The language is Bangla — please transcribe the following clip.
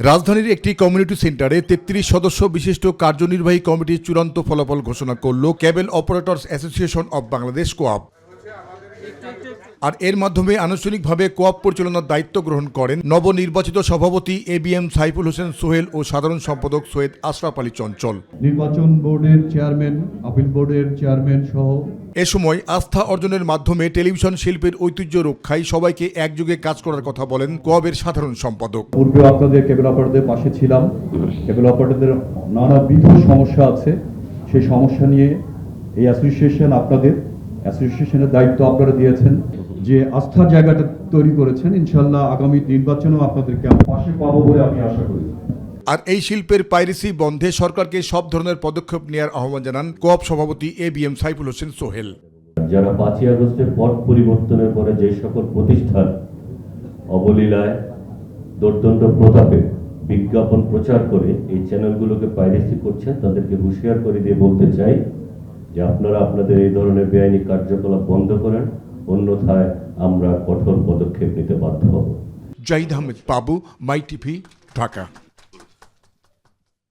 রাজধানীর একটি কমিউনিটি সেন্টারে ৩৩ সদস্য বিশিষ্ট কার্যনির্বাহী কমিটির চূড়ান্ত ফলাফল ঘোষণা করল cable operators association of Bangladesh coop. আর এর মাধ্যমে আনুষ্ঠানিকভাবে কোঅপ পরিচালনার দায়িত্ব গ্রহণ করেন নবনির্বাচিত সভাপতি এবিএম সাইফুল হোসেন সোহেল ও সাধারণ সম্পাদক সৈয়দ আশরাফ আলী চঞ্চল। নির্বাচন বোর্ডের চেয়ারম্যান, আপিল বোর্ডের চেয়ারম্যান সহ এ সময় আস্থা অর্জনের মাধ্যমে টেলিভিশন শিল্পের ঐতিহ্য রক্ষায় সবাইকে একযোগে কাজ করার কথা বলেন কোঅপের সাধারণ সম্পাদক। পূর্বে আপনাদের কেবল অপারেটরদের পাশে ছিলাম। কেবল অপারেটরদের নানাবিধ সমস্যা আছে, সেই সমস্যা নিয়ে এই অ্যাসোসিয়েশন, আপনাদের অ্যাসোসিয়েশনের দায়িত্ব আপনারা দিয়েছেন, যে আস্থার জায়গাটা তৈরি করেছেন। ইনশাআল্লাহ আগামী নির্বাচনেও আপনাদেরকে পাশে পাবো বলে আমি আশা করি। আর এই শিল্পের পাইরেসি বন্ধে সরকারকে সব ধরনের পদক্ষেপ নেওয়ার আহ্বান জানান কোঅপ সভাপতি এবিএম সাইফুল হোসেন সোহেল। যারা 5ই আগস্টের পট পরিবর্তনের পরে যে সকল প্রতিষ্ঠান অবলীলায় দুর্দণ্ড প্রতাপে বিজ্ঞাপন প্রচার করে এই চ্যানেলগুলোকে পাইরেসি করছেন, তাদেরকে হুঁশিয়ার করে দিয়ে বলতে চাই যে আপনারা আপনাদের এই ধরনের বেআইনি কার্যকলাপ বন্ধ করেন, অন্যথায় আমরা কঠোর পদক্ষেপ নিতে বাধ্য হব। জাহিদ আহমেদ বাবু, মাই টিভি, ঢাকা।